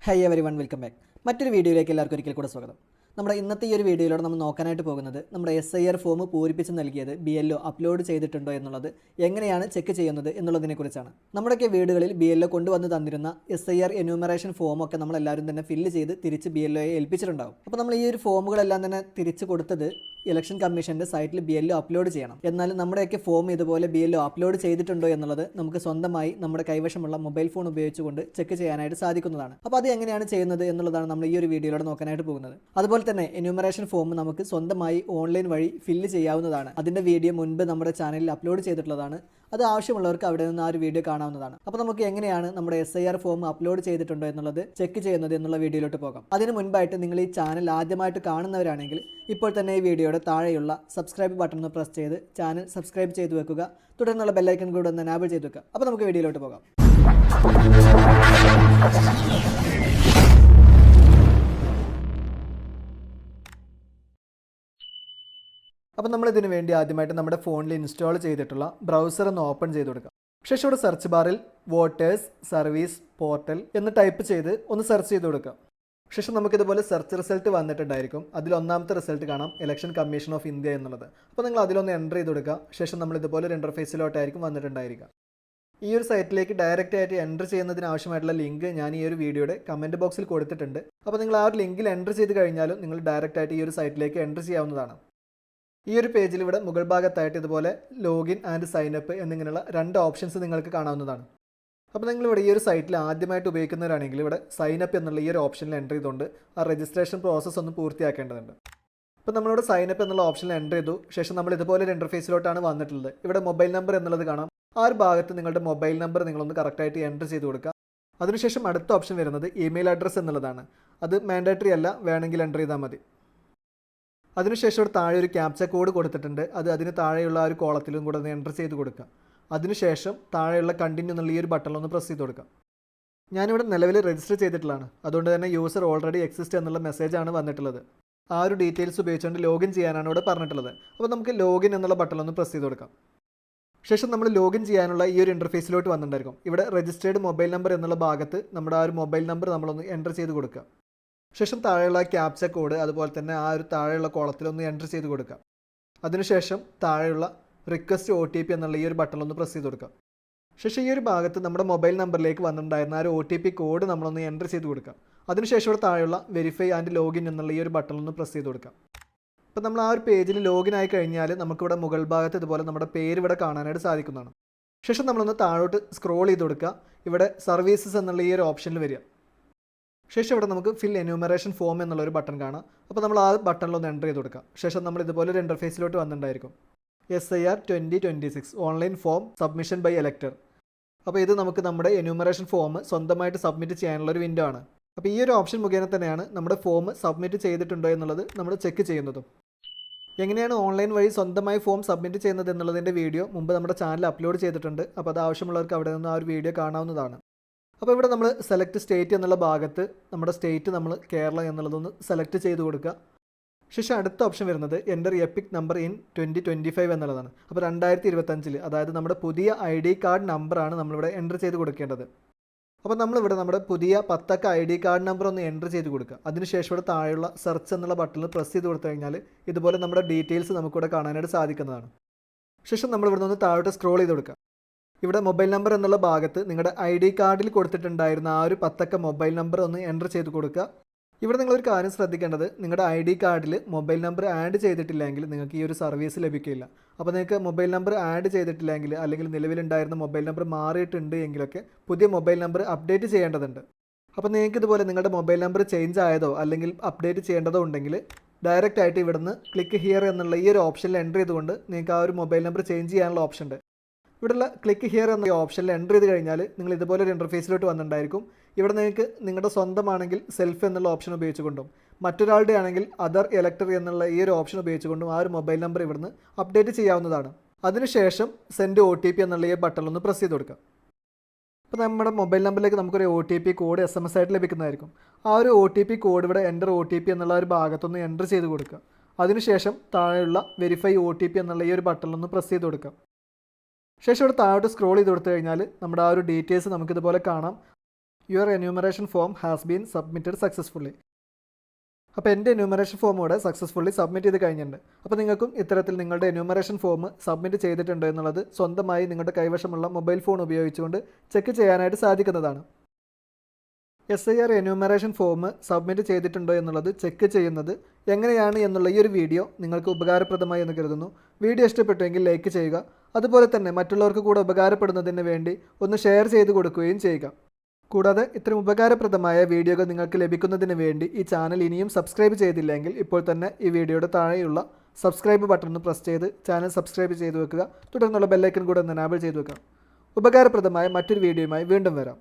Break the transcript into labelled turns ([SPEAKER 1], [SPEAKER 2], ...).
[SPEAKER 1] Hi everyone, welcome back. മറ്റൊരു വീഡിയോയിലേക്ക് എല്ലാവർക്കും ഒരിക്കൽ കൂടെ സ്വാഗതം. നമ്മുടെ ഇന്നത്തെ ഈ ഒരു വീഡിയോയിലൂടെ നമ്മൾ നോക്കാനായിട്ട് പോകുന്നത് നമ്മുടെ SIR ഫോം പൂരിപ്പിച്ച് നൽകിയത് BLO അപ്ലോഡ് ചെയ്തിട്ടുണ്ടോ എന്നുള്ളത് എങ്ങനെയാണ് ചെക്ക് ചെയ്യുന്നത് എന്നുള്ളതിനെക്കുറിച്ചാണ്. നമ്മുടെയൊക്കെ വീടുകളിൽ BLO കൊണ്ടുവന്ന് തന്നിരുന്ന SIR എന്യൂമറേഷൻ ഫോമൊക്കെ നമ്മളെല്ലാവരും തന്നെ ഫില്ല് ചെയ്ത് തിരിച്ച് BLOയെ ഏൽപ്പിച്ചിട്ടുണ്ടാകും. അപ്പോൾ നമ്മൾ ഈ ഒരു ഫോമുകളെല്ലാം തന്നെ തിരിച്ച് കൊടുത്തത് ഇലക്ഷൻ കമ്മീഷൻ്റെ സൈറ്റിൽ BLO അപ്ലോഡ് ചെയ്യണം. എന്നാൽ നമ്മുടെയൊക്കെ ഫോം ഇതുപോലെ BLO അപ്ലോഡ് ചെയ്തിട്ടുണ്ടോ എന്നുള്ളത് നമുക്ക് സ്വന്തമായി നമ്മുടെ കൈവശമുള്ള മൊബൈൽ ഫോൺ ഉപയോഗിച്ചുകൊണ്ട് ചെക്ക് ചെയ്യാനായിട്ട് സാധിക്കുന്നതാണ്. അപ്പോൾ അത് എങ്ങനെയാണ് ചെയ്യുന്നത് എന്നുള്ളതാണ് നമ്മൾ ഈ ഒരു വീഡിയോയിലൂടെ നോക്കാനായിട്ട് പോകുന്നത്. അതുപോലെ തന്നെ എന്യൂമറേഷൻ ഫോം നമുക്ക് സ്വന്തമായി ഓൺലൈൻ വഴി ഫില്ല് ചെയ്യാവുന്നതാണ്. അതിൻ്റെ വീഡിയോ മുൻപ് നമ്മുടെ ചാനലിൽ അപ്ലോഡ് ചെയ്തിട്ടുള്ളതാണ്. അത് ആവശ്യമുള്ളവർക്ക് അവിടെ നിന്ന് ആ ഒരു വീഡിയോ കാണാവുന്നതാണ്. അപ്പോൾ നമുക്ക് എങ്ങനെയാണ് നമ്മുടെ SIR ഫോം അപ്ലോഡ് ചെയ്തിട്ടുണ്ടോ എന്നുള്ളത് ചെക്ക് ചെയ്യുന്നത് എന്നുള്ള വീഡിയോയിലോട്ട് പോകാം. അതിന് മുൻപായിട്ട് നിങ്ങൾ ഈ ചാനൽ ആദ്യമായിട്ട് കാണുന്നവരാണെങ്കിൽ ഇപ്പോൾ തന്നെ ഈ വീഡിയോയുടെ താഴെയുള്ള സബ്സ്ക്രൈബ് ബട്ടൺ ഒന്ന് പ്രസ് ചെയ്ത് ചാനൽ സബ്സ്ക്രൈബ് ചെയ്ത് വെക്കുക. തുടർന്നുള്ള ബെല്ലൈക്കൺ കൂടെ ഒന്ന് എനാബിൾ ചെയ്ത് വെക്കുക. അപ്പോൾ നമുക്ക് വീഡിയോയിലോട്ട് പോകാം. അപ്പോൾ നമ്മളിതിന് വേണ്ടി ആദ്യമായിട്ട് നമ്മുടെ ഫോണിൽ ഇൻസ്റ്റാൾ ചെയ്തിട്ടുള്ള ബ്രൗസർ ഒന്ന് ഓപ്പൺ ചെയ്ത് കൊടുക്കാം. ശേഷം ഇവിടെ സെർച്ച് ബാറിൽ വോട്ടേഴ്സ് സർവീസ് പോർട്ടൽ എന്ന് ടൈപ്പ് ചെയ്ത് ഒന്ന് സെർച്ച് ചെയ്ത് കൊടുക്കാം. ശേഷം നമുക്കിതുപോലെ സെർച്ച് റിസൾട്ട് വന്നിട്ടുണ്ടായിരിക്കും. അതിൽ ഒന്നാമത്തെ റിസൾട്ട് കാണാം, ഇലക്ഷൻ കമ്മീഷൻ ഓഫ് ഇന്ത്യ എന്നുള്ളത്. അപ്പോൾ നിങ്ങൾ അതിലൊന്ന് എൻ്റർ ചെയ്ത് കൊടുക്കുക. ശേഷം നമ്മൾ ഇതുപോലെ ഒരു ഇൻ്റർഫേസിലോട്ടായിരിക്കും വന്നിട്ടുണ്ടായിരിക്കുക. ഈ ഒരു സൈറ്റിലേക്ക് ഡയറക്റ്റ് ആയിട്ട് എൻ്റർ ചെയ്യുന്നതിന് ആവശ്യമായിട്ടുള്ള ലിങ്ക് ഞാൻ ഈ ഒരു വീഡിയോയുടെ കമൻറ്റ് ബോക്സിൽ കൊടുത്തിട്ടുണ്ട്. അപ്പോൾ നിങ്ങൾ ആ ഒരു ലിങ്കിൽ എൻ്റർ ചെയ്ത് കഴിഞ്ഞാലും നിങ്ങൾ ഡയറക്റ്റ് ആയിട്ട് ഈ ഒരു സൈറ്റിലേക്ക് എൻ്റർ ചെയ്യാവുന്നതാണ്. ഈ ഒരു പേജിൽ ഇവിടെ മുകൾ ഭാഗത്തായിട്ട് ഇതുപോലെ ലോഗിൻ ആൻഡ് സൈനപ്പ് എന്നിങ്ങനെയുള്ള രണ്ട് ഓപ്ഷൻസ് നിങ്ങൾക്ക് കാണാവുന്നതാണ്. അപ്പോൾ നിങ്ങളിവിടെ ഈ ഒരു സൈറ്റിൽ ആദ്യമായിട്ട് ഉപയോഗിക്കുന്നവരാണെങ്കിൽ ഇവിടെ സൈനപ്പ് എന്നുള്ള ഈ ഒരു ഓപ്ഷനിൽ എൻ്റർ ചെയ്തുകൊണ്ട് ആ രജിസ്ട്രേഷൻ പ്രോസസ്സ് ഒന്ന് പൂർത്തിയാക്കേണ്ടതുണ്ട്. അപ്പോൾ നമ്മളിവിടെ സൈനപ്പ് എന്നുള്ള ഓപ്ഷനിൽ എൻ്റർ ചെയ്തു. ശേഷം നമ്മൾ ഇതുപോലെ ഒരു ഇൻ്റർഫേസിലോട്ടാണ് വന്നിട്ടുള്ളത്. ഇവിടെ മൊബൈൽ നമ്പർ എന്നുള്ളത് കാണാം. ആ ഒരു ഭാഗത്ത് നിങ്ങളുടെ മൊബൈൽ നമ്പർ നിങ്ങളൊന്ന് കറക്റ്റായിട്ട് എൻ്റർ ചെയ്ത് കൊടുക്കുക. അതിനുശേഷം അടുത്ത ഓപ്ഷൻ വരുന്നത് ഇമെയിൽ അഡ്രസ്സ് എന്നുള്ളതാണ്. അത് മാൻഡേറ്ററി അല്ല, വേണമെങ്കിൽ എൻ്റർ ചെയ്താൽ മതി. അതിനുശേഷം ഒരു താഴെ ഒരു ക്യാപ്ച കോഡ് കൊടുത്തിട്ടുണ്ട്. അതിന് താഴെയുള്ള ആ ഒരു കോളത്തിലും കൂടെ ഒന്ന് എൻ്റർ ചെയ്ത് കൊടുക്കുക. അതിനുശേഷം താഴെയുള്ള കണ്ടിന്യൂ എന്നുള്ള ഈ ഒരു ബട്ടണിലൊന്ന് പ്രസ് ചെയ്ത് കൊടുക്കുക. ഞാനിവിടെ നിലവിൽ രജിസ്റ്റർ ചെയ്തിട്ടുള്ളതാണ്. അതുകൊണ്ട് തന്നെ യൂസർ ഓൾറെഡി എക്സിസ്റ്റ് എന്നുള്ള മെസ്സേജാണ് വന്നിട്ടുള്ളത്. ആ ഒരു ഡീറ്റെയിൽസ് ഉപയോഗിച്ചുകൊണ്ട് ലോഗിൻ ചെയ്യാനാണ് ഇവിടെ പറഞ്ഞിട്ടുള്ളത്. അപ്പോൾ നമുക്ക് ലോഗിൻ എന്നുള്ള ബട്ടണിലൊന്ന് പ്രസ് ചെയ്ത് കൊടുക്കാം. ശേഷം നമ്മൾ ലോഗിൻ ചെയ്യാനുള്ള ഈ ഒരു ഇൻ്റർഫേസിലോട്ട് വന്നിട്ടുണ്ടായിരിക്കും. ഇവിടെ രജിസ്റ്റേർഡ് മൊബൈൽ നമ്പർ എന്നുള്ള ഭാഗത്ത് നമ്മുടെ ആ ഒരു മൊബൈൽ നമ്പർ നമ്മളൊന്ന് എൻ്റർ ചെയ്ത് കൊടുക്കുക. ശേഷം താഴെയുള്ള ക്യാപ്ച കോഡ് അതുപോലെ തന്നെ ആ ഒരു താഴെയുള്ള കോളത്തിലൊന്ന് എൻ്റർ ചെയ്ത് കൊടുക്കുക. അതിനുശേഷം താഴെയുള്ള റിക്വസ്റ്റ് OTP എന്നുള്ള ഈ ഒരു ബട്ടണിലൊന്ന് പ്രസ് ചെയ്ത് കൊടുക്കുക. ശേഷം ഈ ഒരു ഭാഗത്ത് നമ്മുടെ മൊബൈൽ നമ്പറിലേക്ക് വന്നിട്ടുണ്ടായിരുന്ന ആ ഒരു OTP കോഡ് നമ്മളൊന്ന് എൻ്റർ ചെയ്ത് കൊടുക്കുക. അതിനുശേഷം ഇവിടെ താഴെയുള്ള വെരിഫൈ ആൻഡ് ലോഗിൻ എന്നുള്ള ഈ ഒരു ബട്ടണിലൊന്ന് പ്രസ് ചെയ്ത് കൊടുക്കുക. അപ്പോൾ നമ്മൾ ആ ഒരു പേജിൽ ലോഗിൻ ആയി കഴിഞ്ഞാൽ നമുക്കിവിടെ മുകൾ ഭാഗത്ത് ഇതുപോലെ നമ്മുടെ പേര് ഇവിടെ കാണാനായിട്ട് സാധിക്കുന്നതാണ്. ശേഷം നമ്മളൊന്ന് താഴോട്ട് സ്ക്രോൾ ചെയ്ത് കൊടുക്കുക. ഇവിടെ സർവീസസ് എന്നുള്ള ഈ ഒരു ഓപ്ഷനിൽ വരിക. ശേഷം ഇവിടെ നമുക്ക് ഫിൽ എന്യൂമറേഷൻ ഫോം എന്നുള്ളൊരു ബട്ടൺ കാണാം. അപ്പോൾ നമ്മൾ ആ ബട്ടണിലൊന്ന് എൻ്റർ ചെയ്ത് കൊടുക്കുക. ശേഷം നമ്മൾ ഇതുപോലെ ഒരു ഇൻ്റർഫേസിലോട്ട് വന്നിട്ടുണ്ടായിരിക്കും. SIR 2026 online form submission by elector. അപ്പോൾ ഇത് നമുക്ക് നമ്മുടെ എന്യൂമറേഷൻ ഫോം സ്വന്തമായിട്ട് സബ്മിറ്റ് ചെയ്യാനുള്ള ഒരു വിൻഡോ ആണ്. അപ്പോൾ ഈ ഒരു ഓപ്ഷൻ മുഖേന തന്നെയാണ് നമ്മുടെ ഫോം സബ്മിറ്റ് ചെയ്തിട്ടുണ്ടോ എന്നുള്ളത് നമ്മൾ ചെക്ക് ചെയ്യുന്നതും. എങ്ങനെയാണ് ഓൺലൈൻ വഴി സ്വന്തമായി ഫോം സബ്മിറ്റ് ചെയ്യുന്നത് എന്നുള്ളതിൻ്റെ വീഡിയോ മുമ്പ് നമ്മുടെ ചാനൽ അപ്ലോഡ് ചെയ്തിട്ടുണ്ട്. അപ്പോൾ അത് ആവശ്യമുള്ളവർക്ക് അവിടെ നിന്ന് ആ ഒരു വീഡിയോ കാണാവുന്നതാണ്. അപ്പോൾ ഇവിടെ നമ്മൾ സെലക്ട് സ്റ്റേറ്റ് എന്നുള്ള ഭാഗത്ത് നമ്മുടെ സ്റ്റേറ്റ് നമ്മൾ കേരള എന്നുള്ളതൊന്ന് സെലക്ട് ചെയ്ത് കൊടുക്കുക. ശേഷം അടുത്ത ഓപ്ഷൻ വരുന്നത് എൻ്റർ എപ്പിക് നമ്പർ ഇൻ 2025 എന്നുള്ളതാണ്. അപ്പോൾ 2025 അതായത് നമ്മുടെ പുതിയ ID കാർഡ് നമ്പറാണ് നമ്മളിവിടെ എൻ്റർ ചെയ്ത് കൊടുക്കേണ്ടത്. അപ്പോൾ നമ്മളിവിടെ നമ്മുടെ പുതിയ 10 അക്ക ID കാർഡ് നമ്പർ ഒന്ന് എൻ്റർ ചെയ്ത് കൊടുക്കുക. അതിനുശേഷം ഇവിടെ താഴെയുള്ള സെർച്ച് എന്നുള്ള ബട്ടണിൽ പ്രസ് ചെയ്ത് കൊടുത്തു കഴിഞ്ഞാൽ ഇതുപോലെ നമ്മുടെ ഡീറ്റെയിൽസ് നമുക്കിവിടെ കാണാനായിട്ട് സാധിക്കുന്നതാണ്. ശേഷം നമ്മളിവിടെ നിന്ന് താഴോട്ട് സ്ക്രോൾ ചെയ്ത് കൊടുക്കുക. ഇവിടെ മൊബൈൽ നമ്പർ എന്നുള്ള ഭാഗത്ത് നിങ്ങളുടെ ID കാർഡിൽ കൊടുത്തിട്ടുണ്ടായിരുന്ന ആ ഒരു 10 അക്ക മൊബൈൽ നമ്പർ ഒന്ന് എൻ്റർ ചെയ്ത് കൊടുക്കുക. ഇവിടെ നിങ്ങളൊരു കാര്യം ശ്രദ്ധിക്കേണ്ടത്, നിങ്ങളുടെ ID കാർഡിൽ മൊബൈൽ നമ്പർ ആഡ് ചെയ്തിട്ടില്ലെങ്കിൽ നിങ്ങൾക്ക് ഈ ഒരു സർവീസ് ലഭിക്കില്ല. അപ്പോൾ നിങ്ങൾക്ക് മൊബൈൽ നമ്പർ ആഡ് ചെയ്തിട്ടില്ലെങ്കിൽ അല്ലെങ്കിൽ നിലവിലുണ്ടായിരുന്ന മൊബൈൽ നമ്പർ മാറിയിട്ടുണ്ട് എങ്കിലൊക്കെ പുതിയ മൊബൈൽ നമ്പർ അപ്ഡേറ്റ് ചെയ്യേണ്ടതുണ്ട്. അപ്പോൾ നിങ്ങൾക്ക് ഇതുപോലെ നിങ്ങളുടെ മൊബൈൽ നമ്പർ ചേഞ്ച് ആയതോ അല്ലെങ്കിൽ അപ്ഡേറ്റ് ചെയ്യേണ്ടതോ ഉണ്ടെങ്കിൽ ഡയറക്റ്റ് ആയിട്ട് ഇവിടുന്ന് ക്ലിക്ക് ഹിയർ എന്നുള്ള ഈ ഒരു ഓപ്ഷനിൽ എൻ്റർ ചെയ്തുകൊണ്ട് നിങ്ങൾക്ക് ആ ഒരു മൊബൈൽ നമ്പർ ചേഞ്ച് ചെയ്യാനുള്ള ഓപ്ഷൻ ഉണ്ട്. ഇവിടെയുള്ള ക്ലിക്ക് ഹിയർ എന്ന ഓപ്ഷനിൽ എൻ്റർ ചെയ്ത് കഴിഞ്ഞാൽ നിങ്ങൾ ഇതുപോലെ ഒരു ഇൻ്റർഫേസിലോട്ട് വന്നിട്ടുണ്ടായിരിക്കും. ഇവിടെ നിങ്ങൾക്ക് നിങ്ങളുടെ സ്വന്തമാണെങ്കിൽ സെൽഫ് എന്നുള്ള ഓപ്ഷൻ ഉപയോഗിച്ചുകൊണ്ടും മറ്റൊരാളുടെ ആണെങ്കിൽ അതർ എലക്ടർ എന്നുള്ള ഈ ഒരു ഓപ്ഷൻ ഉപയോഗിച്ചുകൊണ്ടും ആ ഒരു മൊബൈൽ നമ്പർ ഇവിടുന്ന് അപ്ഡേറ്റ് ചെയ്യാവുന്നതാണ്. അതിനുശേഷം സെൻഡ് OTP എന്നുള്ള ഈ ബട്ടണിലൊന്ന് പ്രസ് ചെയ്ത് കൊടുക്കുക. അപ്പോൾ നമ്മുടെ മൊബൈൽ നമ്പറിലേക്ക് നമുക്കൊരു OTP കോഡ് SMS ആയിട്ട് ലഭിക്കുന്നതായിരിക്കും. ആ ഒരു OTP കോഡ് ഇവിടെ എൻ്റർ OTP എന്നുള്ള ഒരു ഭാഗത്തൊന്ന് എൻ്റർ ചെയ്ത് കൊടുക്കുക. അതിനുശേഷം താഴെയുള്ള വെരിഫൈ OTP എന്നുള്ള ഈ ഒരു ബട്ടണിലൊന്ന് പ്രസ് ചെയ്ത് കൊടുക്കുക. ശേഷം ഇവിടെ താഴോട്ട് സ്ക്രോൾ ചെയ്ത് കൊടുത്തു കഴിഞ്ഞാൽ നമ്മുടെ ആ ഒരു ഡീറ്റെയിൽസ് നമുക്കിതുപോലെ കാണാം. Your enumeration form has been submitted successfully. അപ്പോൾ എൻ്റെ എന്യൂമറേഷൻ ഫോം ഇവിടെ സക്സസ്ഫുള്ളി സബ്മിറ്റ് ചെയ്ത് കഴിഞ്ഞിട്ടുണ്ട്. അപ്പോൾ നിങ്ങൾക്കും ഇത്തരത്തിൽ നിങ്ങളുടെ എന്യൂമറേഷൻ ഫോം സബ്മിറ്റ് ചെയ്തിട്ടുണ്ടോ എന്നുള്ളത് സ്വന്തമായി നിങ്ങളുടെ കൈവശമുള്ള മൊബൈൽ ഫോൺ ഉപയോഗിച്ചുകൊണ്ട് ചെക്ക് ചെയ്യാനായിട്ട് സാധിക്കുന്നതാണ്. SIR എന്യൂമറേഷൻ ഫോം സബ്മിറ്റ് ചെയ്തിട്ടുണ്ടോ എന്നുള്ളത് ചെക്ക് ചെയ്യുന്നത് എങ്ങനെയാണ് എന്നുള്ള ഈ ഒരു വീഡിയോ നിങ്ങൾക്ക് ഉപകാരപ്രദമായി എന്ന് കരുതുന്നു. വീഡിയോ ഇഷ്ടപ്പെട്ടുവെങ്കിൽ ലൈക്ക് ചെയ്യുക. അതുപോലെ തന്നെ മറ്റുള്ളവർക്ക് കൂടെ ഉപകാരപ്പെടുന്നതിന് വേണ്ടി ഒന്ന് ഷെയർ ചെയ്ത് കൊടുക്കുകയും ചെയ്യുക. കൂടാതെ ഇത്തരം ഉപകാരപ്രദമായ വീഡിയോകൾ നിങ്ങൾക്ക് ലഭിക്കുന്നതിന് വേണ്ടി ഈ ചാനൽ ഇനിയും സബ്സ്ക്രൈബ് ചെയ്തില്ലെങ്കിൽ ഇപ്പോൾ തന്നെ ഈ വീഡിയോയുടെ താഴെയുള്ള സബ്സ്ക്രൈബ് ബട്ടൺ ഒന്ന് പ്രസ് ചെയ്ത് ചാനൽ സബ്സ്ക്രൈബ് ചെയ്ത് വെക്കുക. തുടർന്നുള്ള ബെല്ലൈക്കൺ കൂടെ ഒന്ന് എനാബിൾ ചെയ്ത് വെക്കുക. ഉപകാരപ്രദമായ മറ്റൊരു വീഡിയോയുമായി വീണ്ടും വരാം.